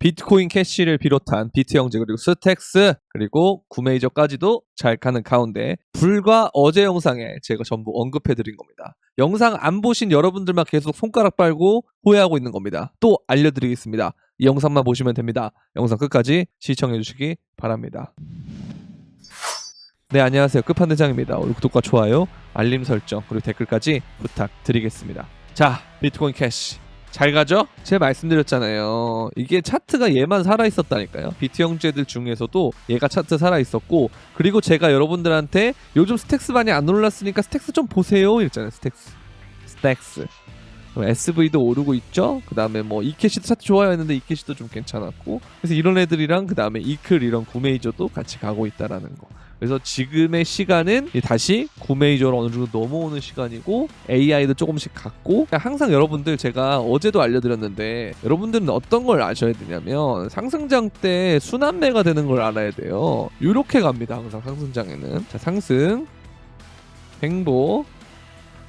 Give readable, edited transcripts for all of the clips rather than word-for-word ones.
비트코인 캐시를 비롯한 비트 형제 그리고 스택스 그리고 구메이저까지도 잘 가는 가운데 불과 어제 영상에 제가 전부 언급해드린 겁니다. 영상 안 보신 여러분들만 계속 손가락 빨고 후회하고 있는 겁니다. 또 알려드리겠습니다. 이 영상만 보시면 됩니다. 영상 끝까지 시청해주시기 바랍니다. 네, 안녕하세요. 끝판대장입니다. 오늘 구독과 좋아요, 알림 설정 그리고 댓글까지 부탁드리겠습니다. 자, 비트코인 캐시 잘 가죠? 제가 말씀드렸잖아요. 이게 차트가 얘만 살아있었다니까요. 비트 형제들 중에서도 얘가 차트 살아있었고, 그리고 제가 여러분들한테 요즘 스택스 많이 안 올랐으니까 스택스 좀 보세요 이랬잖아요. 스택스 SV도 오르고 있죠. 그 다음에 뭐 이캐시도 차트 좋아요 했는데 이캐시도 좀 괜찮았고, 그래서 이런 애들이랑 그 다음에 이클 이런 구메이저도 같이 가고 있다라는 거. 그래서 지금의 시간은 다시 구메이저로 어느 정도 넘어오는 시간이고, AI도 조금씩 갔고, 항상 여러분들 제가 어제도 알려드렸는데, 여러분들은 어떤 걸 아셔야 되냐면 상승장 때 순환매가 되는 걸 알아야 돼요. 이렇게 갑니다. 항상 상승장에는. 자, 상승 횡보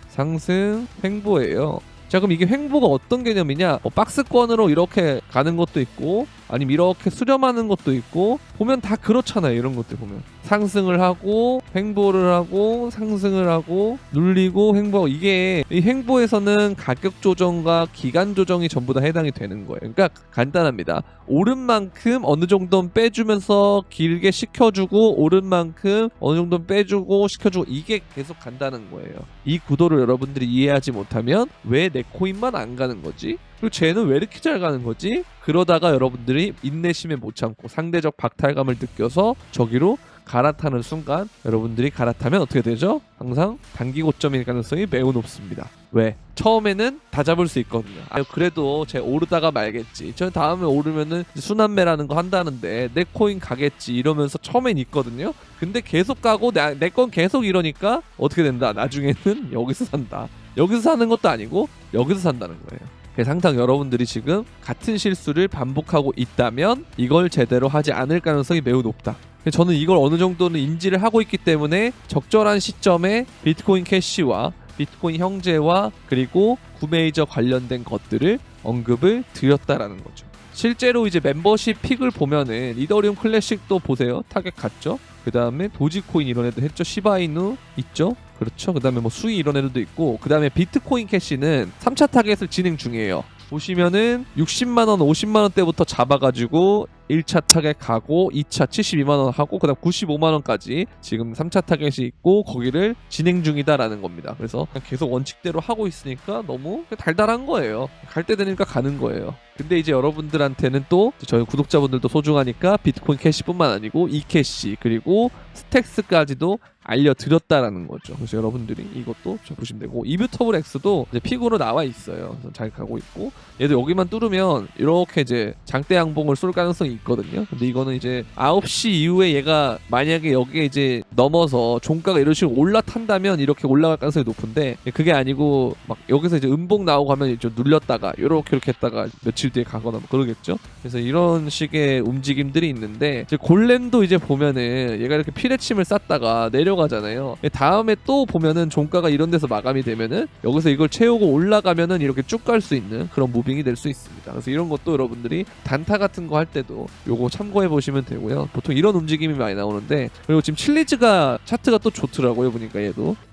상승 횡보예요. 자, 그럼 이게 횡보가 어떤 개념이냐? 박스권으로 이렇게 가는 것도 있고, 아니면 이렇게 수렴하는 것도 있고, 보면 다 그렇잖아요. 이런 것들 보면 상승을 하고 횡보를 하고 상승을 하고 눌리고 횡보하고, 이게 이 횡보에서는 가격 조정과 기간 조정이 전부 다 해당이 되는 거예요. 그러니까 간단합니다. 오른 만큼 어느 정도는 빼주면서 길게 식혀주고, 오른 만큼 어느 정도는 빼주고 식혀주고, 이게 계속 간다는 거예요. 이 구도를 여러분들이 이해하지 못하면 왜 내 코인만 안 가는 거지? 그리고 쟤는 왜 이렇게 잘 가는 거지? 그러다가 여러분들이 인내심에 못 참고 상대적 박탈감을 느껴서 저기로 갈아타는 순간, 여러분들이 갈아타면 어떻게 되죠? 항상 단기 고점일 가능성이 매우 높습니다. 왜? 처음에는 다 잡을 수 있거든요. 그래도 쟤 오르다가 말겠지, 저 다음에 오르면은 순환매라는 거 한다는데 내 코인 가겠지 이러면서 처음엔 있거든요. 근데 계속 가고 내 건 계속 이러니까 어떻게 된다? 나중에는 여기서 산다. 여기서 사는 것도 아니고 여기서 산다는 거예요. 그래서 항상 여러분들이 지금 같은 실수를 반복하고 있다면 이걸 제대로 하지 않을 가능성이 매우 높다. 저는 이걸 어느 정도는 인지를 하고 있기 때문에 적절한 시점에 비트코인 캐시와 비트코인 형제와 그리고 구메이저 관련된 것들을 언급을 드렸다라는 거죠. 실제로 이제 멤버십 픽을 보면은 이더리움 클래식도 보세요. 타겟 갔죠. 그 다음에 도지코인 이런 애들 했죠. 시바이누 있죠. 그렇죠. 그 다음에 뭐 수이 이런 애들도 있고, 그 다음에 비트코인 캐시는 3차 타겟을 진행 중이에요. 보시면은 60만원, 50만원 때부터 잡아가지고 1차 타겟 가고 2차 72만원 하고 그 다음 95만원까지 지금 3차 타겟이 있고 거기를 진행 중이다라는 겁니다. 그래서 그냥 계속 원칙대로 하고 있으니까 너무 달달한 거예요. 갈 때 되니까 가는 거예요. 근데 이제 여러분들한테는 또 저희 구독자분들도 소중하니까 비트코인 캐시뿐만 아니고 이캐시 그리고 스택스까지도 알려드렸다라는 거죠. 그래서 여러분들이 이것도 좀 보시면 되고, 이뷰터블 X도 이제 픽으로 나와 있어요. 그래서 잘 가고 있고, 얘도 여기만 뚫으면 이렇게 이제 장대 양봉을 쏠 가능성이 있거든요. 근데 이거는 이제 9시 이후에 얘가 만약에 여기에 이제 넘어서 종가가 이런 식으로 올라탄다면 이렇게 올라갈 가능성이 높은데, 그게 아니고 막 여기서 이제 음봉 나오고 하면 좀 눌렸다가 이렇게 했다가 며칠 뒤에 가거나 뭐 그러겠죠. 그래서 이런 식의 움직임들이 있는데, 이제 골렘도 이제 보면은 얘가 이렇게 피레침을 쌌다가 내려가잖아요. 다음에 또 보면은 종가가 이런 데서 마감이 되면은 여기서 이걸 채우고 올라가면은 이렇게 쭉 갈 수 있는 그런 무빙이 될 수 있습니다. 그래서 이런 것도 여러분들이 단타 같은 거 할 때도 요거 참고해 보시면 되고요. 보통 이런 움직임이 많이 나오는데, 그리고 지금 칠리즈가 차트가 또 좋더라고요. 보니까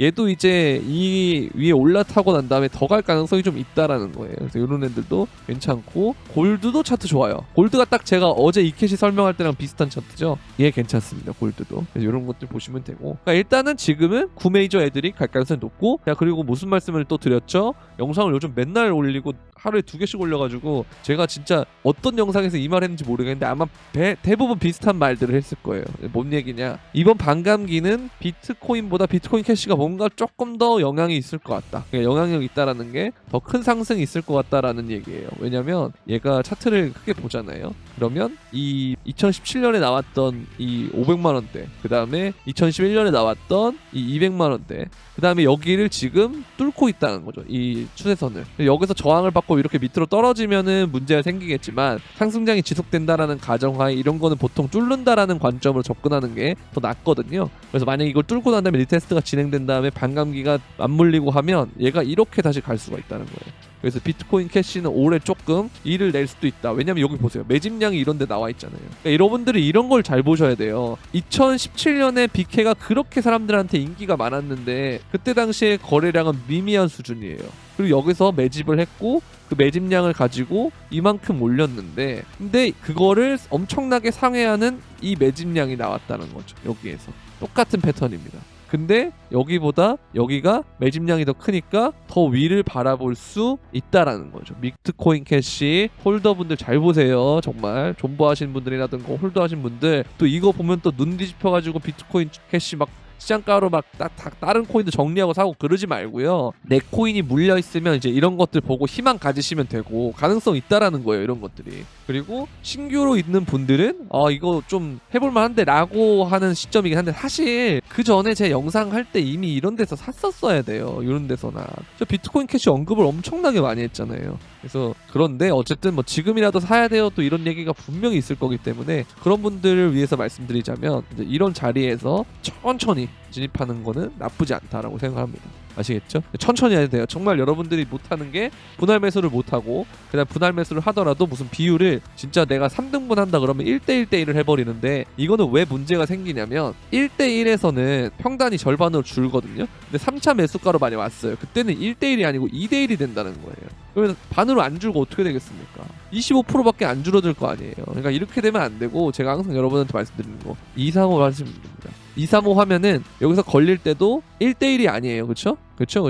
얘도 이제 이 위에 올라타고 난 다음에 더 갈 가능성이 좀 있다라는 거예요. 그래서 이런 애들도 괜찮고, 골드도 차트 좋아요. 골드가 딱 제가 어제 이캐시 설명할 때랑 비슷한 차트죠. 얘 괜찮습니다. 골드도. 그래서 이런 것들 보시면 되고, 그러니까 일단은 지금은 구메이저 애들이 갈 가능성이 높고, 자, 그리고 무슨 말씀을 또 드렸죠? 영상을 요즘 맨날 올리고 하루에 2개씩 올려가지고 제가 진짜 어떤 영상에서 이 말 했는지 모르겠는데 아마 대부분 비슷한 말들을 했을 거예요. 뭔 얘기냐, 이번 반감기는 비트코인보다 비트코인 캐시가 뭔가 조금 더 영향이 있을 것 같다. 그러니까 영향력이 있다라는 게 더 큰 상승이 있을 것 같다라는 얘기예요. 왜냐면 얘가 차트를 크게 보잖아요. 그러면 이 2017년에 나왔던 이 500만원대, 그 다음에 2011년에 나왔던 이 200만원대, 그 다음에 여기를 지금 뚫고 있다는 거죠. 이 추세선을. 여기서 저항을 받고 받고 이렇게 밑으로 떨어지면은 문제가 생기겠지만 상승장이 지속된다라는 가정하에 이런 거는 보통 뚫는다라는 관점으로 접근하는 게 더 낫거든요. 그래서 만약에 이걸 뚫고 난 다음에 리테스트가 진행된 다음에 반감기가 맞물리고 하면 얘가 이렇게 다시 갈 수가 있다는 거예요. 그래서 비트코인 캐시는 올해 조금 일을 낼 수도 있다. 왜냐면 여기 보세요. 매집량이 이런 데 나와 있잖아요. 그러니까 여러분들이 이런 걸 잘 보셔야 돼요. 2017년에 비케가 그렇게 사람들한테 인기가 많았는데 그때 당시에 거래량은 미미한 수준이에요. 그리고 여기서 매집을 했고 그 매집량을 가지고 이만큼 올렸는데 근데 그거를 엄청나게 상회하는 이 매집량이 나왔다는 거죠. 여기에서 똑같은 패턴입니다. 근데 여기보다 여기가 매집량이 더 크니까 더 위를 바라볼 수 있다라는 거죠. 비트코인 캐시 홀더분들 잘 보세요. 정말 존버하신 분들이라든가 홀더하신 분들 또 이거 보면 또 눈 뒤집혀가지고 비트코인 캐시 막 시장가로 막 다른 코인도 정리하고 사고 그러지 말고요. 내 코인이 물려 있으면 이제 이런 것들 보고 희망 가지시면 되고 가능성 있다라는 거예요. 이런 것들이. 그리고 신규로 있는 분들은 이거 좀 해볼만한데 라고 하는 시점이긴 한데 사실 그 전에 제 영상 할 때 이미 이런 데서 샀었어야 돼요. 이런 데서나. 저 비트코인 캐시 언급을 엄청나게 많이 했잖아요. 그래서 그런데 어쨌든 뭐 지금이라도 사야 돼요 또 이런 얘기가 분명히 있을 거기 때문에 그런 분들을 위해서 말씀드리자면 이제 이런 자리에서 천천히 진입하는 거는 나쁘지 않다라고 생각합니다. 아시겠죠? 천천히 해야 돼요. 정말 여러분들이 못하는 게 분할 매수를 못하고 그다음 분할 매수를 하더라도 무슨 비율을 진짜 내가 3등분 한다 그러면 1대1대1을 해버리는데 이거는 왜 문제가 생기냐면 1대1에서는 평단이 절반으로 줄거든요. 근데 3차 매수가로 많이 왔어요. 그때는 1대1이 아니고 2대1이 된다는 거예요. 그러면 반으로 안 줄고 어떻게 되겠습니까? 25%밖에 안 줄어들 거 아니에요. 그러니까 이렇게 되면 안 되고 제가 항상 여러분한테 말씀드리는 거 235 하시면 됩니다. 235 하면은 여기서 걸릴 때도 1대1이 아니에요. 그쵸? 그쵸?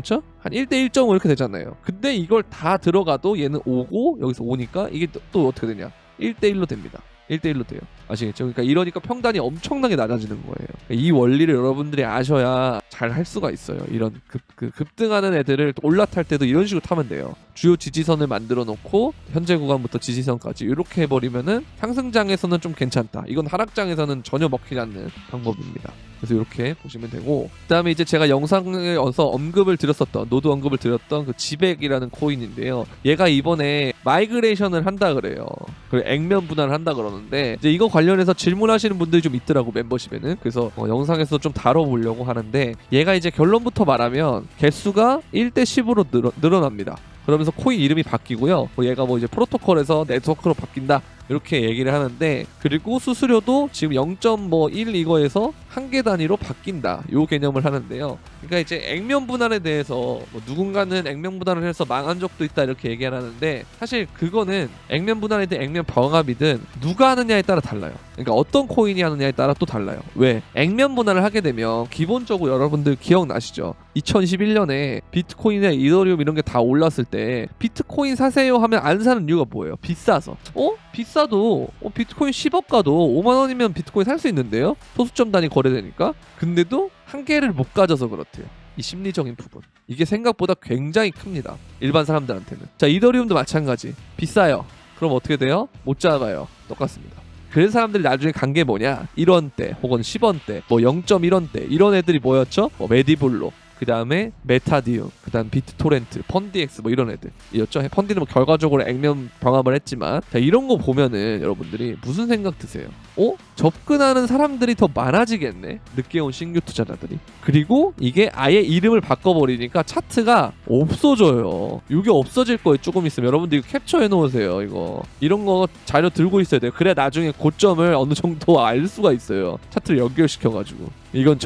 한 1대1.5 이렇게 되잖아요. 근데 이걸 다 들어가도 얘는 5고 여기서 5니까 이게 또 어떻게 되냐? 1대1로 됩니다. 1대1로 돼요. 아시겠죠? 그러니까 이러니까 평단이 엄청나게 낮아지는 거예요. 그러니까 이 원리를 여러분들이 아셔야 잘 할 수가 있어요. 이런 급등하는 애들을 올라탈 때도 이런 식으로 타면 돼요. 주요 지지선을 만들어 놓고 현재 구간부터 지지선까지 이렇게 해버리면은 상승장에서는 좀 괜찮다. 이건 하락장에서는 전혀 먹히지 않는 방법입니다. 그래서 이렇게 보시면 되고 그 다음에 이제 제가 영상에 어서 언급을 드렸었던 노드 언급을 드렸던 그 지백이라는 코인인데요. 얘가 이번에 마이그레이션을 한다 그래요. 그리고 액면 분할을 한다 그러는데 이제 이거 관련해서 질문하시는 분들이 좀 있더라고 멤버십에는. 그래서 영상에서 좀 다뤄보려고 하는데 얘가 이제 결론부터 말하면 개수가 1대10으로 늘어납니다. 그러면서 코인 이름이 바뀌고요. 얘가 뭐 이제 프로토콜에서 네트워크로 바뀐다. 이렇게 얘기를 하는데 그리고 수수료도 지금 0.1 이거에서 한 개 단위로 바뀐다. 요 개념을 하는데요. 그러니까 이제 액면 분할에 대해서 뭐 누군가는 액면 분할을 해서 망한 적도 있다 이렇게 얘기를 하는데 사실 그거는 액면 분할이든 액면 병합이든 누가 하느냐에 따라 달라요. 그러니까 어떤 코인이 하느냐에 따라 또 달라요. 왜? 액면 분할을 하게 되면 기본적으로 여러분들 기억나시죠? 2011년에 비트코인이나 이더리움 이런 게 다 올랐을 때 비트코인 사세요 하면 안 사는 이유가 뭐예요? 비싸서. 비싸도 비트코인 10억 가도 5만 원이면 비트코인 살 수 있는데요. 소수점 단위 거래되니까. 근데도 한 개를 못 가져서 그렇대요. 이 심리적인 부분. 이게 생각보다 굉장히 큽니다. 일반 사람들한테는. 자, 이더리움도 마찬가지. 비싸요. 그럼 어떻게 돼요? 못 잡아요. 똑같습니다. 그래서 사람들이 나중에 간 게 뭐냐? 1원대 혹은 10원대 뭐 0.1원대 이런 애들이 뭐였죠? 메디블로 그 다음에 메타디움, 그 다음 비트토렌트, 펀디엑스 뭐 이런 애들이었죠. 펀디는 뭐 결과적으로 액면 병합을 했지만 자 이런 거 보면은 여러분들이 무슨 생각 드세요? 접근하는 사람들이 더 많아지겠네. 늦게 온 신규 투자자들이. 그리고 이게 아예 이름을 바꿔버리니까 차트가 없어져요. 이게 없어질 거예요. 조금 있으면. 여러분들 이거 캡처해 놓으세요. 이거 이런 거 자료 들고 있어야 돼요. 그래야 나중에 고점을 어느 정도 알 수가 있어요. 차트를 연결시켜가지고. 이건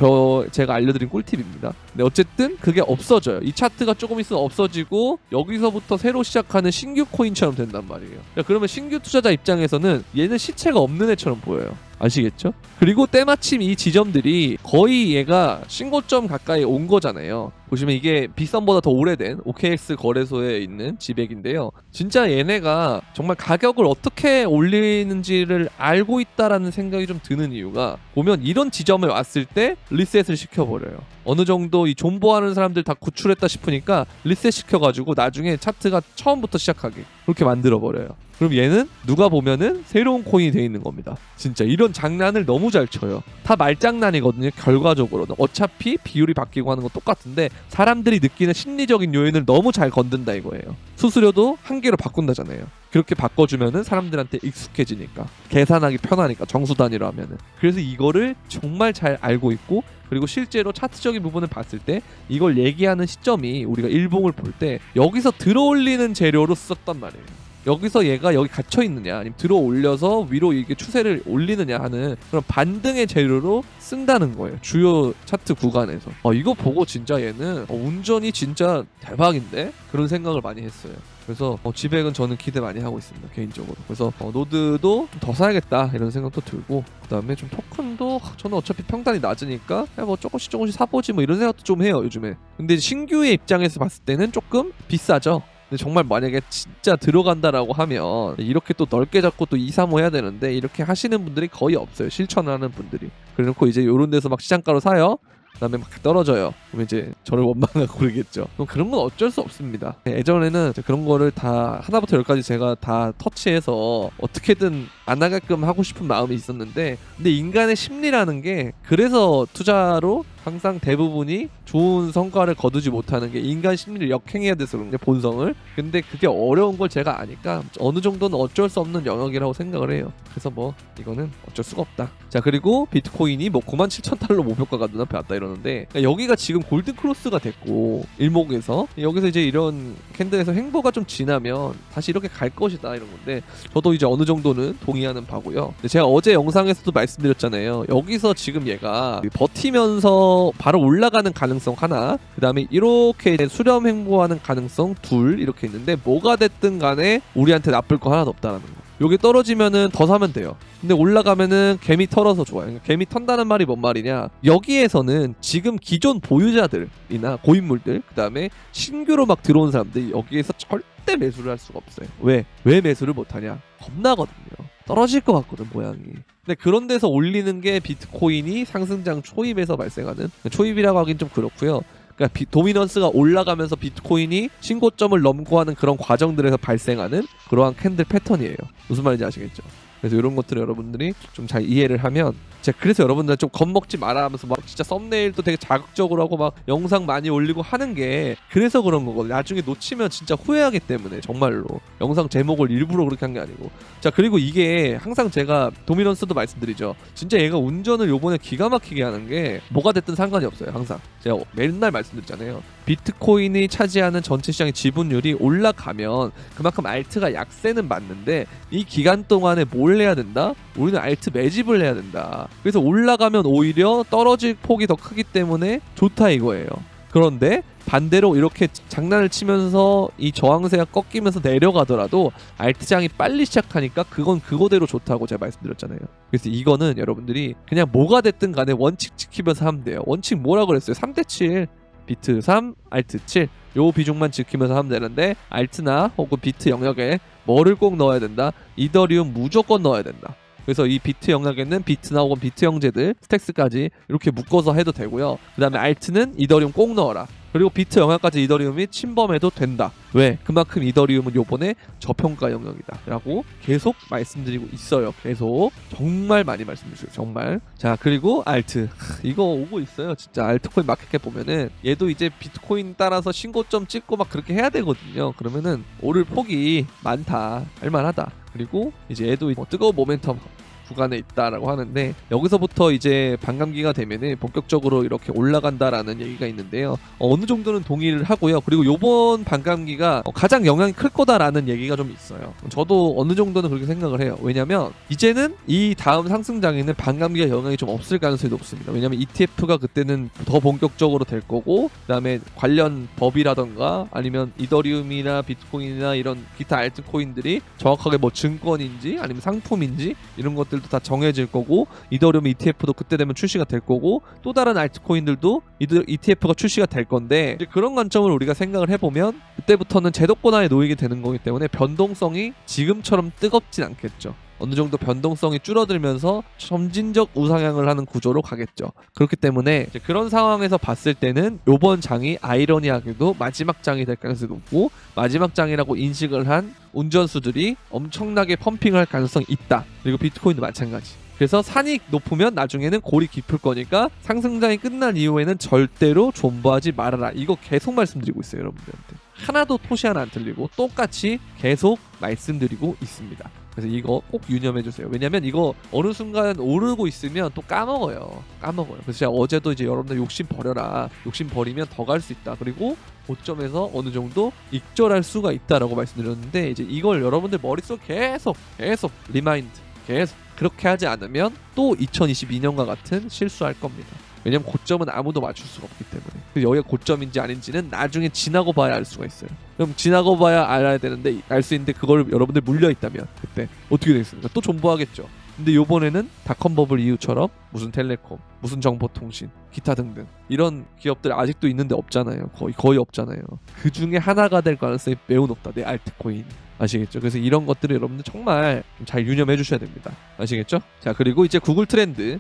제가 알려드린 꿀팁입니다. 근데 어쨌든 그게 없어져요. 이 차트가 조금 있으면 없어지고 여기서부터 새로 시작하는 신규 코인처럼 된단 말이에요. 그러면 신규 투자자 입장에서는 얘는 시체가 없는 애처럼 보여요. 아시겠죠? 그리고 때마침 이 지점들이 거의 얘가 신고점 가까이 온 거잖아요. 보시면 이게 빅선보다 더 오래된 OKX 거래소에 있는 지백인데요. 진짜 얘네가 정말 가격을 어떻게 올리는지를 알고 있다라는 생각이 좀 드는 이유가 보면 이런 지점에 왔을 때 리셋을 시켜버려요. 어느 정도 이 존버하는 사람들 다 구출했다 싶으니까 리셋 시켜가지고 나중에 차트가 처음부터 시작하게 그렇게 만들어버려요. 그럼 얘는 누가 보면은 새로운 코인이 돼 있는 겁니다. 진짜 이런 장난을 너무 잘 쳐요. 다 말장난이거든요. 결과적으로는 어차피 비율이 바뀌고 하는 건 똑같은데 사람들이 느끼는 심리적인 요인을 너무 잘 건든다 이거예요. 수수료도 한 개로 바꾼다잖아요. 그렇게 바꿔주면은 사람들한테 익숙해지니까, 계산하기 편하니까, 정수 단위로 하면은. 그래서 이거를 정말 잘 알고 있고, 그리고 실제로 차트적인 부분을 봤을 때 이걸 얘기하는 시점이 우리가 일봉을 볼 때 여기서 들어올리는 재료로 썼단 말이에요. 여기서 얘가 여기 gat혀 있느냐 아니면 들어 올려서 위로 이게 추세를 올리느냐 하는 그런 반등의 재료로 쓴다는 거예요. 주요 차트 구간에서. 이거 보고 진짜 얘는 운전이 진짜 대박인데? 그런 생각을 많이 했어요. 그래서 지백은 저는 기대 많이 하고 있습니다, 개인적으로. 그래서 노드도 좀 더 사야겠다 이런 생각도 들고, 그 다음에 좀 토큰도 저는 어차피 평단이 낮으니까 뭐 조금씩 사보지 뭐 이런 생각도 좀 해요 요즘에. 근데 신규의 입장에서 봤을 때는 조금 비싸죠. 근데 정말 만약에 진짜 들어간다라고 하면 이렇게 또 넓게 잡고 또 2, 3호 해야 되는데 이렇게 하시는 분들이 거의 없어요. 실천하는 분들이. 그래놓고 이제 요런 데서 막 시장가로 사요. 그 다음에 막 떨어져요. 그럼 이제 저를 원망하고 그러겠죠. 그럼 그런 건 어쩔 수 없습니다. 예전에는 그런 거를 다 하나부터 열까지 제가 다 터치해서 어떻게든 안 하게끔 하고 싶은 마음이 있었는데, 근데 인간의 심리라는 게 그래서 투자로 항상 대부분이 좋은 성과를 거두지 못하는 게 인간 심리를 역행해야 돼서 그런 게 본성을. 근데 그게 어려운 걸 제가 아니까 어느 정도는 어쩔 수 없는 영역이라고 생각을 해요. 그래서 뭐 이거는 어쩔 수가 없다. 자, 그리고 비트코인이 뭐 97,000달러 목표가가 눈앞에 왔다 이러는데, 그러니까 여기가 지금 골든 크로스가 됐고 일목에서 여기서 이제 이런 캔들에서 횡보가 좀 지나면 다시 이렇게 갈 것이다 이런 건데, 저도 이제 어느 정도는 동의하는 바고요. 근데 제가 어제 영상에서도 말씀드렸잖아요. 여기서 지금 얘가 버티면서 바로 올라가는 가능성 하나, 그 다음에 이렇게 수렴 횡보하는 가능성 둘, 이렇게 있는데 뭐가 됐든 간에 우리한테 나쁠 거 하나도 없다라는 거. 여기 떨어지면은 더 사면 돼요. 근데 올라가면은 개미 털어서 좋아요. 그러니까 개미 턴다는 말이 뭔 말이냐, 여기에서는 지금 기존 보유자들이나 고인물들, 그 다음에 신규로 막 들어온 사람들이 여기에서 절대 매수를 할 수가 없어요. 왜 매수를 못하냐, 겁나거든요. 떨어질 것 같거든 모양이. 근데 그런 데서 올리는 게 비트코인이 상승장 초입에서 발생하는, 초입이라고 하긴 좀 그렇고요. 그러니까 도미넌스가 올라가면서 비트코인이 신고점을 넘고 하는 그런 과정들에서 발생하는 그러한 캔들 패턴이에요. 무슨 말인지 아시겠죠? 그래서 이런 것들을 여러분들이 좀 잘 이해를 하면, 제가 그래서 여러분들 좀 겁먹지 마라 하면서 막 진짜 썸네일도 되게 자극적으로 하고 막 영상 많이 올리고 하는 게 그래서 그런 거거든요. 나중에 놓치면 진짜 후회하기 때문에. 정말로 영상 제목을 일부러 그렇게 한 게 아니고. 자, 그리고 이게 항상 제가 도미넌스도 말씀드리죠. 진짜 얘가 운전을 요번에 기가 막히게 하는 게 뭐가 됐든 상관이 없어요. 항상 제가 맨날 말씀드렸잖아요. 비트코인이 차지하는 전체 시장의 지분율이 올라가면 그만큼 알트가 약세는 맞는데, 이 기간 동안에 뭘 해야 된다? 우리는 알트 매집을 해야 된다. 그래서 올라가면 오히려 떨어질 폭이 더 크기 때문에 좋다 이거예요. 그런데 반대로 이렇게 장난을 치면서 이 저항세가 꺾이면서 내려가더라도 알트장이 빨리 시작하니까 그건 그거대로 좋다고 제가 말씀드렸잖아요. 그래서 이거는 여러분들이 그냥 뭐가 됐든 간에 원칙 지키면서 하면 돼요. 원칙 뭐라 그랬어요? 3대7, 비트 3, 알트 7, 요 비중만 지키면서 하면 되는데, 알트나 혹은 비트 영역에 뭐를 꼭 넣어야 된다? 이더리움 무조건 넣어야 된다. 그래서 이 비트 영역에는 비트나 혹은 비트 형제들, 스택스까지 이렇게 묶어서 해도 되고요. 그 다음에 알트는 이더리움 꼭 넣어라. 그리고 비트 영역까지 이더리움이 침범해도 된다. 왜? 그만큼 이더리움은 요번에 저평가 영역이다 라고 계속 말씀드리고 있어요. 계속 정말 많이 말씀드리죠. 정말. 자, 그리고 알트, 이거 오고 있어요. 진짜 알트코인 마켓캡 보면은 얘도 이제 비트코인 따라서 신고점 찍고 막 그렇게 해야 되거든요. 그러면은 오를 폭이 많다, 할만하다. 그리고 이제 얘도 뜨거운 모멘텀 구간에 있다라고 하는데, 여기서부터 이제 반감기가 되면은 본격적으로 이렇게 올라간다라는 얘기가 있는데요. 어느 정도는 동의를 하고요. 그리고 요번 반감기가 가장 영향이 클 거다라는 얘기가 좀 있어요. 저도 어느 정도는 그렇게 생각을 해요. 왜냐면 이제는 이 다음 상승장에는 반감기가 영향이 좀 없을 가능성이 높습니다. 왜냐면 ETF가 그때는 더 본격적으로 될 거고, 그 다음에 관련 법이라던가 아니면 이더리움이나 비트코인이나 이런 기타 알트코인들이 정확하게 뭐 증권인지 아니면 상품인지 이런 것들 다 정해질 거고, 이더리움 ETF도 그때 되면 출시가 될 거고, 또 다른 알트코인들도 ETF가 출시가 될 건데, 이제 그런 관점을 우리가 생각을 해보면 그때부터는 제도권하에 놓이게 되는 거기 때문에 변동성이 지금처럼 뜨겁진 않겠죠. 어느 정도 변동성이 줄어들면서 점진적 우상향을 하는 구조로 가겠죠. 그렇기 때문에 이제 그런 상황에서 봤을 때는 요번 장이 아이러니하게도 마지막 장이 될 가능성이 높고, 마지막 장이라고 인식을 한 운전수들이 엄청나게 펌핑할 가능성이 있다. 그리고 비트코인도 마찬가지. 그래서 산이 높으면 나중에는 골이 깊을 거니까 상승장이 끝난 이후에는 절대로 존버하지 말아라. 이거 계속 말씀드리고 있어요, 여러분들한테. 하나도 토시 하나 안 틀리고 똑같이 계속 말씀드리고 있습니다. 그래서 이거 꼭 유념해주세요. 왜냐면 이거 어느 순간 오르고 있으면 또 까먹어요. 그래서 제가 어제도 이제 여러분들 욕심 버려라. 욕심 버리면 더 갈 수 있다. 그리고 고점에서 어느 정도 익절할 수가 있다라고 말씀드렸는데, 이제 이걸 여러분들 머릿속에 계속 리마인드 계속 그렇게 하지 않으면 또 2022년과 같은 실수할 겁니다. 왜냐면 고점은 아무도 맞출 수가 없기 때문에. 여기가 고점인지 아닌지는 나중에 지나고 봐야 알 수가 있어요. 그럼 지나고 봐야 알아야 되는데, 알 수 있는데 그걸 여러분들 물려있다면 그때 어떻게 되겠습니까? 또 존버하겠죠. 근데 요번에는 닷컴 버블 이후처럼 무슨 텔레콤, 무슨 정보통신, 기타 등등 이런 기업들 아직도 있는데 없잖아요. 거의 없잖아요. 그 중에 하나가 될 가능성이 매우 높다. 내 알트코인. 아시겠죠? 그래서 이런 것들을 여러분들 정말 잘 유념해 주셔야 됩니다. 아시겠죠? 자, 그리고 이제 구글 트렌드.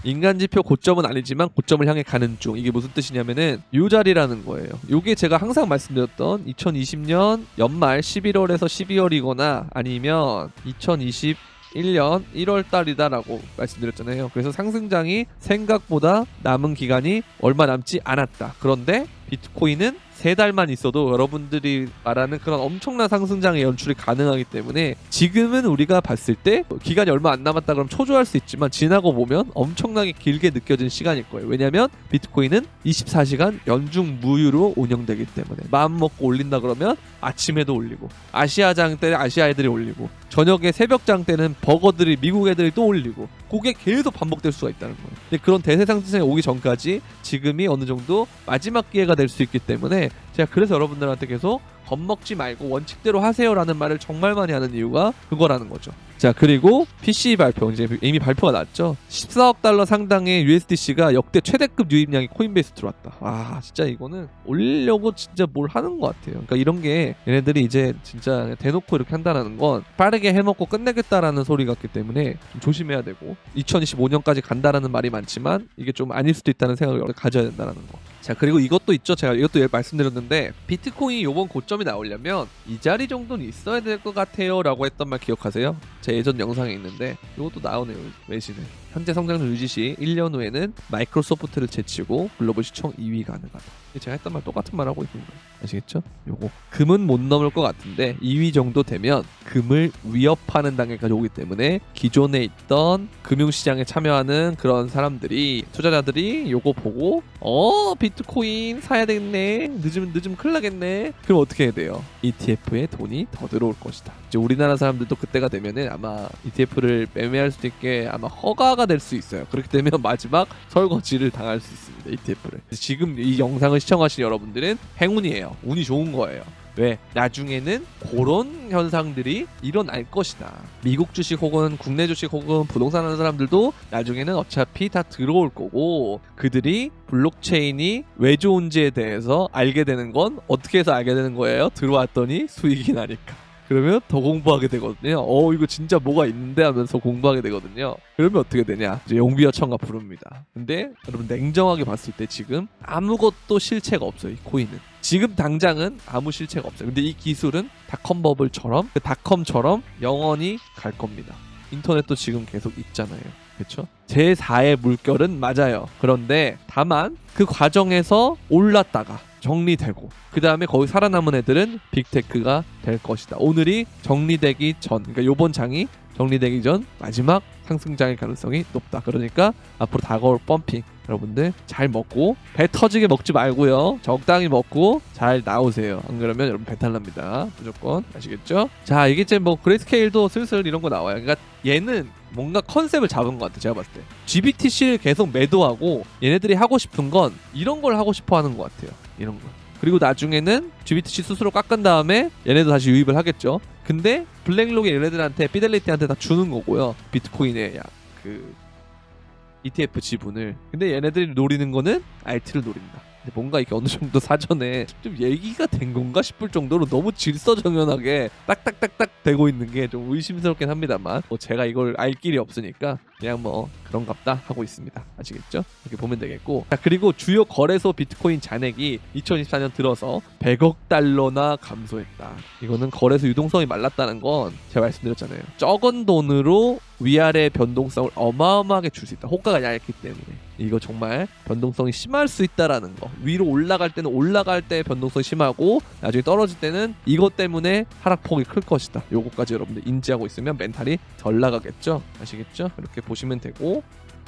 인간지표 고점은 아니지만 고점을 향해 가는 중. 이게 무슨 뜻이냐면은 요 자리라는 거예요. 요게 제가 항상 말씀드렸던 2020년 연말 11월에서 12월이거나 아니면 2021년 1월 달이다라고 말씀드렸잖아요. 그래서 상승장이 생각보다 남은 기간이 얼마 남지 않았다. 그런데 비트코인은 3달만 있어도 여러분들이 말하는 그런 엄청난 상승장의 연출이 가능하기 때문에, 지금은 우리가 봤을 때 기간이 얼마 안 남았다 그럼 초조할 수 있지만 지나고 보면 엄청나게 길게 느껴지는 시간일 거예요. 왜냐면 비트코인은 24시간 연중 무휴로 운영되기 때문에 마음 먹고 올린다 그러면 아침에도 올리고, 아시아장 때는 아시아 애들이 올리고, 저녁에 새벽장 때는 버거들이 미국 애들이 또 올리고, 그게 계속 반복될 수가 있다는 거예요. 근데 그런 대세 상승장이 오기 전까지 지금이 어느 정도 마지막 기회가 될 수 있기 때문에 제가 그래서 여러분들한테 계속 겁먹지 말고 원칙대로 하세요라는 말을 정말 많이 하는 이유가 그거라는 거죠. 자, 그리고 PC 발표, 이제 이미 발표가 났죠. 14억 달러 상당의 USDC가 역대 최대급 유입량이 코인베이스 들어왔다. 와, 진짜 이거는 올리려고 진짜 뭘 하는 것 같아요. 그러니까 이런 게 얘네들이 이제 진짜 대놓고 이렇게 한다는 건 빠르게 해먹고 끝내겠다라는 소리 같기 때문에 좀 조심해야 되고, 2025년까지 간다라는 말이 많지만 이게 좀 아닐 수도 있다는 생각을 가져야 된다는 거. 자, 그리고 이것도 있죠. 제가 이것도 말씀드렸는데, 비트코인이 요번 고점이 나오려면 이 자리 정도는 있어야 될 것 같아요 라고 했던 말 기억하세요? 제 예전 영상에 있는데 이것도 나오네요. 외신에. 현재 성장률 유지 시 1년 후에는 마이크로소프트를 제치고 글로벌 시총 2위 가능하다. 제가 했던 말 똑같은 말 하고 있는 거예요. 아시겠죠? 요거 금은 못 넘을 것 같은데 2위 정도 되면 금을 위협하는 단계까지 오기 때문에 기존에 있던 금융시장에 참여하는 그런 사람들이, 투자자들이 요거 보고 비트코인 사야 되겠네, 늦으면 큰일 나겠네. 그럼 어떻게 해야 돼요? ETF에 돈이 더 들어올 것이다. 이제 우리나라 사람들도 그때가 되면은 아마 ETF를 매매할 수 있게 아마 허가가 될 수 있어요. 그렇게 되면 마지막 설거지를 당할 수 있습니다. ETF를. 지금 이 영상을 시청하신 여러분들은 행운이에요. 운이 좋은 거예요. 왜? 나중에는 그런 현상들이 일어날 것이다. 미국 주식 혹은 국내 주식 혹은 부동산 하는 사람들도 나중에는 어차피 다 들어올 거고, 그들이 블록체인이 왜 좋은지에 대해서 알게 되는 건 어떻게 해서 알게 되는 거예요? 들어왔더니 수익이 나니까. 그러면 더 공부하게 되거든요. 이거 진짜 뭐가 있는데 하면서 공부하게 되거든요. 그러면 어떻게 되냐? 이제 용비어천가 부릅니다. 근데 여러분 냉정하게 봤을 때 지금 아무것도 실체가 없어요. 이 코인은. 지금 당장은 아무 실체가 없어요. 근데 이 기술은 닷컴 버블처럼, 닷컴처럼 영원히 갈 겁니다. 인터넷도 지금 계속 있잖아요. 그렇죠? 제4의 물결은 맞아요. 그런데 다만 그 과정에서 올랐다가 정리되고, 그 다음에 거기 살아남은 애들은 빅테크가 될 것이다. 오늘이 정리되기 전, 그러니까 요번 장이 정리되기 전 마지막 상승장의 가능성이 높다. 그러니까 앞으로 다가올 펌핑 여러분들 잘 먹고, 배 터지게 먹지 말고요. 적당히 먹고 잘 나오세요. 안 그러면 여러분 배탈 납니다. 무조건. 아시겠죠? 자, 이게 이제 뭐 그레이스케일도 슬슬 이런 거 나와요. 그러니까 얘는 뭔가 컨셉을 잡은 것 같아. 제가 봤을 때 GBTC를 계속 매도하고 얘네들이 하고 싶은 건 이런 걸 하고 싶어 하는 것 같아요. 이런 거. 그리고 나중에는 GBTC 스스로 깎은 다음에 얘네도 다시 유입을 하겠죠. 근데 블랙록이 얘네들한테, 피델리티한테 다 주는 거고요. 비트코인의 그 ETF 지분을. 근데 얘네들이 노리는 거는 알트를 노린다. 뭔가 이게 어느 정도 사전에 좀 얘기가 된 건가 싶을 정도로 너무 질서정연하게 딱딱딱딱 되고 있는 게 좀 의심스럽긴 합니다만 뭐 제가 이걸 알 길이 없으니까 그냥 뭐 그런갑다 하고 있습니다. 아시겠죠? 이렇게 보면 되겠고, 자, 그리고 주요 거래소 비트코인 잔액이 2024년 들어서 100억 달러나 감소했다. 이거는 거래소 유동성이 말랐다는 건 제가 말씀드렸잖아요. 적은 돈으로 위아래 변동성을 어마어마하게 줄 수 있다. 호가가 얇기 때문에. 이거 정말 변동성이 심할 수 있다라는 거. 위로 올라갈 때는 올라갈 때 변동성이 심하고 나중에 떨어질 때는 이것 때문에 하락폭이 클 것이다. 요거까지 여러분들 인지하고 있으면 멘탈이 덜 나가겠죠? 아시겠죠? 이렇게 보시면 되고,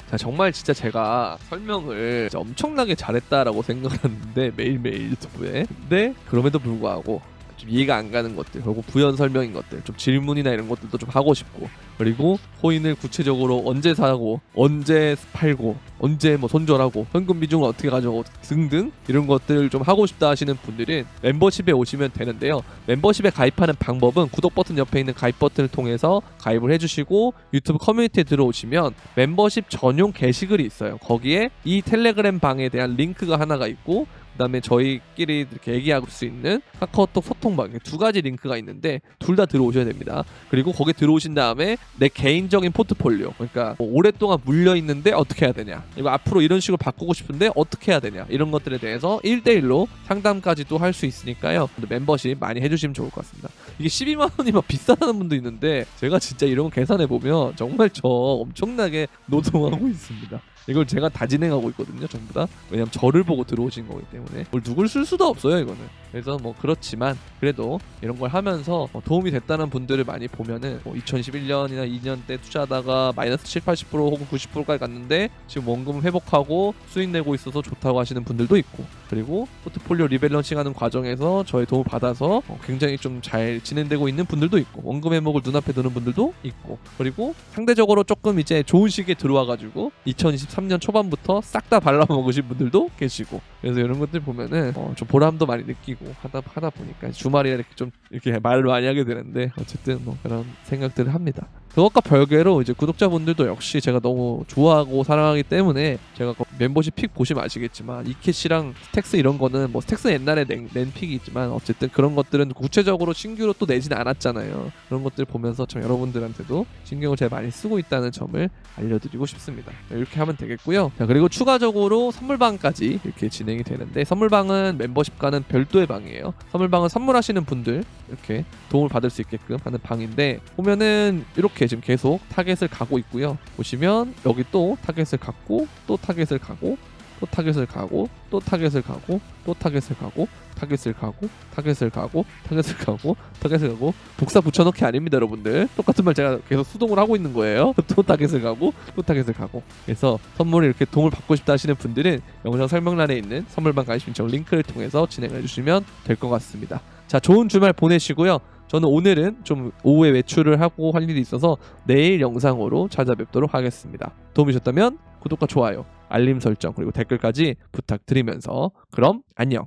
자, 정말 진짜 제가 설명을 진짜 엄청나게 잘했다라고 생각하는데 매일매일 유튜브에. 근데 그럼에도 불구하고 좀 이해가 안 가는 것들, 그리고 부연 설명인 것들, 좀 질문이나 이런 것들도 좀 하고 싶고, 그리고 코인을 구체적으로 언제 사고, 언제 팔고, 언제 뭐 손절하고, 현금 비중을 어떻게 가져가고 등등 이런 것들을 좀 하고 싶다 하시는 분들은 멤버십에 오시면 되는데요. 멤버십에 가입하는 방법은 구독 버튼 옆에 있는 가입 버튼을 통해서 가입을 해주시고 유튜브 커뮤니티에 들어오시면 멤버십 전용 게시글이 있어요. 거기에 이 텔레그램 방에 대한 링크가 하나가 있고, 그 다음에 저희끼리 이렇게 얘기할 수 있는 카카오톡 소통방, 두 가지 링크가 있는데 둘 다 들어오셔야 됩니다. 그리고 거기 들어오신 다음에 내 개인적인 포트폴리오, 그러니까 뭐 오랫동안 물려있는데 어떻게 해야 되냐, 이거 앞으로 이런 식으로 바꾸고 싶은데 어떻게 해야 되냐, 이런 것들에 대해서 1대1로 상담까지도 할 수 있으니까요. 멤버십 많이 해주시면 좋을 것 같습니다. 이게 12만 원이 막 비싸다는 분도 있는데 제가 진짜 이런 거 계산해보면 정말 저 엄청나게 노동하고 있습니다. 이걸 제가 다 진행하고 있거든요, 전부 다. 왜냐면 저를 보고 들어오신 거기 때문에 뭘 누굴 쓸 수도 없어요, 이거는. 그래서 뭐 그렇지만 그래도 이런 걸 하면서 도움이 됐다는 분들을 많이 보면은 2021년이나 2년 때 투자하다가 마이너스 7, 80% 혹은 90%까지 갔는데 지금 원금 회복하고 수익 내고 있어서 좋다고 하시는 분들도 있고, 그리고 포트폴리오 리밸런싱 하는 과정에서 저의 도움을 받아서 굉장히 좀 잘 진행되고 있는 분들도 있고, 원금 회복을 눈앞에 두는 분들도 있고, 그리고 상대적으로 조금 이제 좋은 시기에 들어와가지고 2023년 초반부터 싹 다 발라먹으신 분들도 계시고, 그래서 이런 것들 보면은 좀 보람도 많이 느끼고 하다 보니까 주말에 이렇게 좀 이렇게 말을 많이 하게 되는데, 어쨌든 뭐 그런 생각들을 합니다. 그것과 별개로 이제 구독자분들도 역시 제가 너무 좋아하고 사랑하기 때문에 제가 멤버십 픽 보시면 아시겠지만 이캐시랑 스택스 이런 거는 뭐 스택스 옛날에 낸 픽이 있지만 어쨌든 그런 것들은 구체적으로 신규로 또 내진 않았잖아요. 그런 것들 보면서 참 여러분들한테도 신경을 제가 많이 쓰고 있다는 점을 알려드리고 싶습니다. 이렇게 하면 되겠고요. 자, 그리고 추가적으로 선물방까지 이렇게 진행이 되는데, 선물방은 멤버십과는 별도의 방이에요. 선물방은 선물하시는 분들 이렇게 도움을 받을 수 있게끔 하는 방인데, 보면은 이렇게 지금 계속 타겟을 가고 있고요. 보시면 여기 또 타겟을 갖고 또 타겟을 가고 또 타겟을 가고 또 타겟을 가고 또 타겟을 가고 타겟을 가고 타겟을 가고 타겟을 가고 타겟을 가고, 복사 붙여넣기 아닙니다, 여러분들. 똑같은 말 제가 계속 수동을 하고 있는 거예요. 또 타겟을 가고 또 타겟을 가고. 그래서 선물을 이렇게 도움을 받고 싶다 하시는 분들은 영상 설명란에 있는 선물방 가입 신청 링크를 통해서 진행해 주시면 될 것 같습니다. 자, 좋은 주말 보내시고요. 저는 오늘은 좀 오후에 외출을 하고 할 일이 있어서 내일 영상으로 찾아뵙도록 하겠습니다. 도움이 되셨다면 구독과 좋아요, 알림 설정, 그리고 댓글까지 부탁드리면서 그럼 안녕.